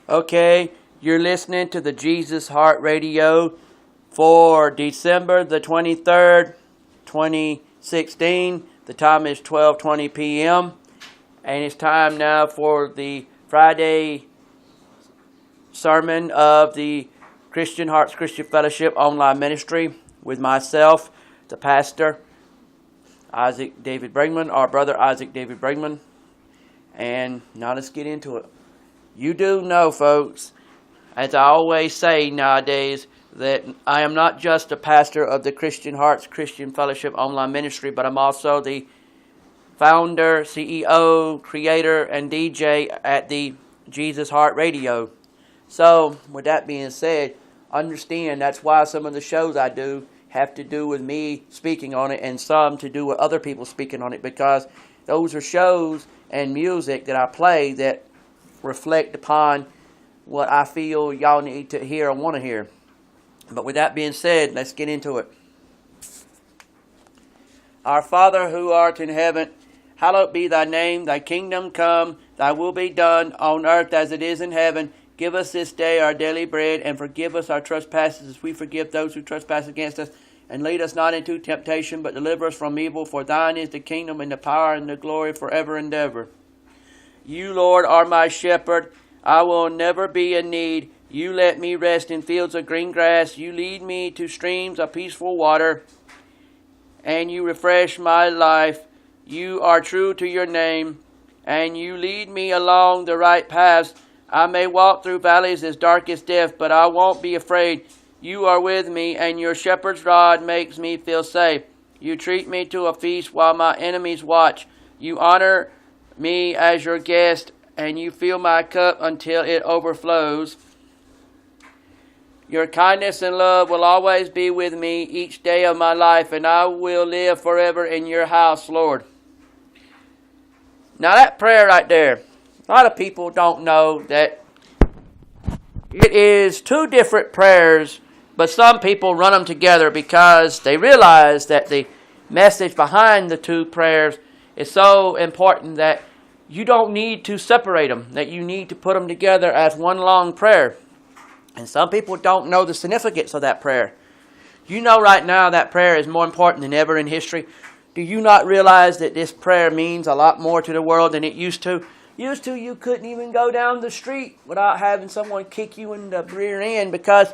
Okay, you're listening to the Jesus Heart Radio for December the 23rd, 2016. The time is 12:20 p.m. and it's time now for the Friday sermon of the Christian Hearts Christian Fellowship online ministry with myself, the pastor, Isaac David Bregman, our brother Isaac David Bregman. And now let's get into it. You do know, folks, as I always say nowadays, that I am not just a pastor of the Christian Hearts Christian Fellowship online ministry, but I'm also the founder, CEO, creator, and DJ at the Jesus Heart Radio. So, with that being said, understand that's why some of the shows I do have to do with me speaking on it, and some to do with other people speaking on it, because those are shows and music that I play that reflect upon what I feel y'all need to hear or want to hear. But with that being said, let's get into it. Our Father who art in heaven, hallowed be thy name. Thy kingdom come, thy will be done on earth as it is in heaven. Give us this day our daily bread, and forgive us our trespasses as we forgive those who trespass against us. And lead us not into temptation, but deliver us from evil. For thine is the kingdom and the power and the glory forever and ever. You, Lord, are my shepherd. I will never be in need. You let me rest in fields of green grass. You lead me to streams of peaceful water, and you refresh my life. You are true to your name, and you lead me along the right paths. I may walk through valleys as dark as death, but I won't be afraid. You are with me, and your shepherd's rod makes me feel safe. You treat me to a feast while my enemies watch. You honor me as your guest, and you fill my cup until it overflows. Your kindness and love will always be with me each day of my life, and I will live forever in your house, Lord. Now that prayer right there, a lot of people don't know that it is two different prayers, but some people run them together because they realize that the message behind the two prayers is so important that you don't need to separate them, that you need to put them together as one long prayer. And some people don't know the significance of that prayer. You know right now that prayer is more important than ever in history. Do you not realize that this prayer means a lot more to the world than it used to? Used to, you couldn't even go down the street without having someone kick you in the rear end because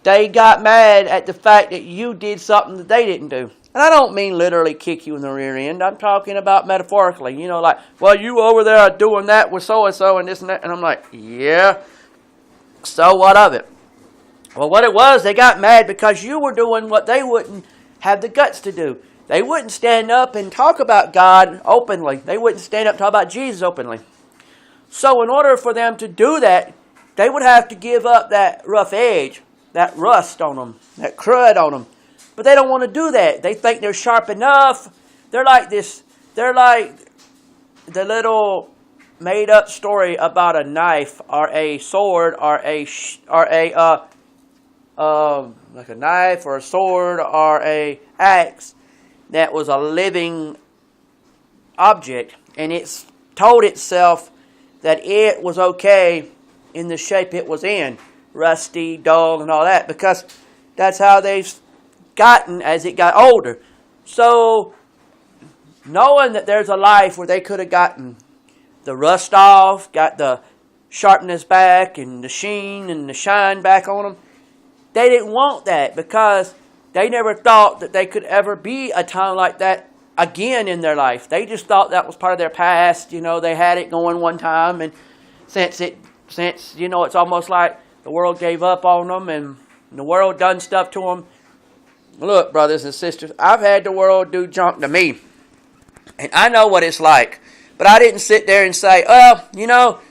they got mad at the fact that you did something that they didn't do. And I don't mean literally kick you in the rear end. I'm talking about metaphorically. You know, like, well, you over there doing that with so-and-so and this and that. And I'm like, yeah, so what of it? Well, what it was, they got mad because you were doing what they wouldn't have the guts to do. They wouldn't stand up and talk about God openly. They wouldn't stand up and talk about Jesus openly. So in order for them to do that, they would have to give up that rough edge, that rust on them, that crud on them. But they don't want to do that. They think they're sharp enough. They're like this. They're like the little made-up story about a knife or a sword or like a knife or a sword or a axe that was a living object, and it's told itself that it was okay in the shape it was in, rusty, dull, and all that, because that's how they've gotten as it got older. So, knowing that there's a life where they could have gotten the rust off, got the sharpness back, and the sheen and the shine back on them, they didn't want that because they never thought that they could ever be a time like that again in their life. They just thought that was part of their past. You know, they had it going one time, and since you know, it's almost like the world gave up on them and the world done stuff to them. Look, brothers and sisters, I've had the world do junk to me, and I know what it's like. But I didn't sit there and say, well, you know,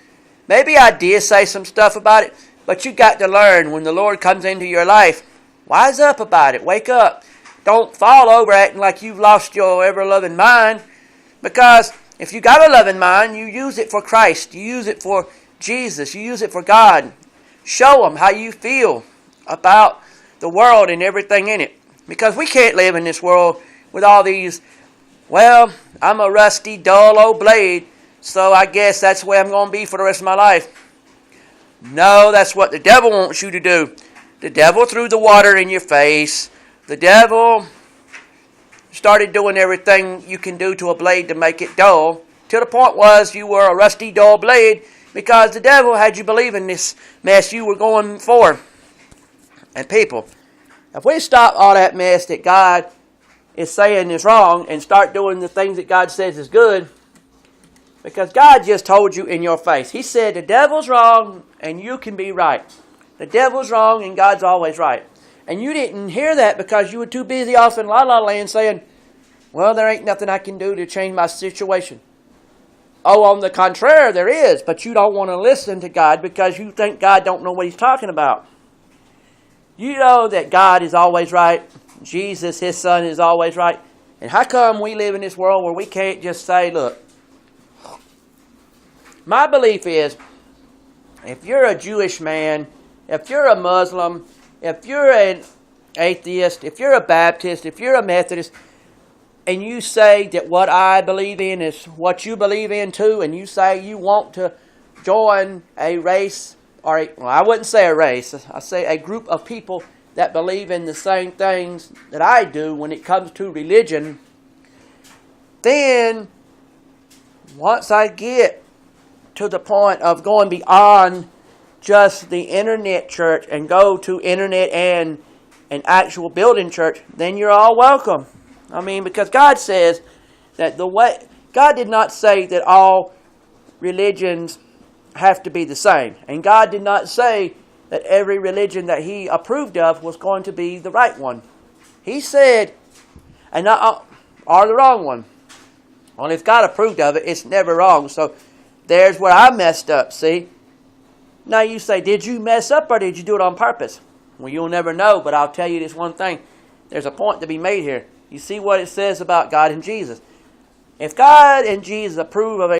maybe I did say some stuff about it, but you got to learn when the Lord comes into your life, wise up about it. Wake up. Don't fall over acting like you've lost your ever-loving mind, because if you got a loving mind, you use it for Christ. You use it for Jesus. You use it for God. Show them how you feel about the world and everything in it. Because we can't live in this world with all these, well, I'm a rusty, dull old blade, so I guess that's the way I'm going to be for the rest of my life. No, that's what the devil wants you to do. The devil threw the water in your face. The devil started doing everything you can do to a blade to make it dull. Till the point was you were a rusty, dull blade because the devil had you believe in this mess you were going for. And people, if we stop all that mess that God is saying is wrong and start doing the things that God says is good, because God just told you in your face. He said the devil's wrong and you can be right. The devil's wrong and God's always right. And you didn't hear that because you were too busy off in La La Land saying, well, there ain't nothing I can do to change my situation. Oh, on the contrary, there is. But you don't want to listen to God because you think God don't know what He's talking about. You know that God is always right. Jesus, His Son, is always right. And how come we live in this world where we can't just say, look, my belief is, if you're a Jewish man, if you're a Muslim, if you're an atheist, if you're a Baptist, if you're a Methodist, and you say that what I believe in is what you believe in too, and you say you want to join a race, well, I wouldn't say a race, I say a group of people that believe in the same things that I do when it comes to religion, then once I get to the point of going beyond just the internet church and go to internet and an actual building church, then you're all welcome. I mean, because God says that God did not say that all religions have to be the same. And God did not say that every religion that He approved of was going to be the right one. He said, and not or the wrong one. Well, if God approved of it, it's never wrong. So there's where I messed up, see? Now you say, did you mess up or did you do it on purpose? Well, you'll never know, but I'll tell you this one thing. There's a point to be made here. You see what it says about God and Jesus. If God and Jesus approve of a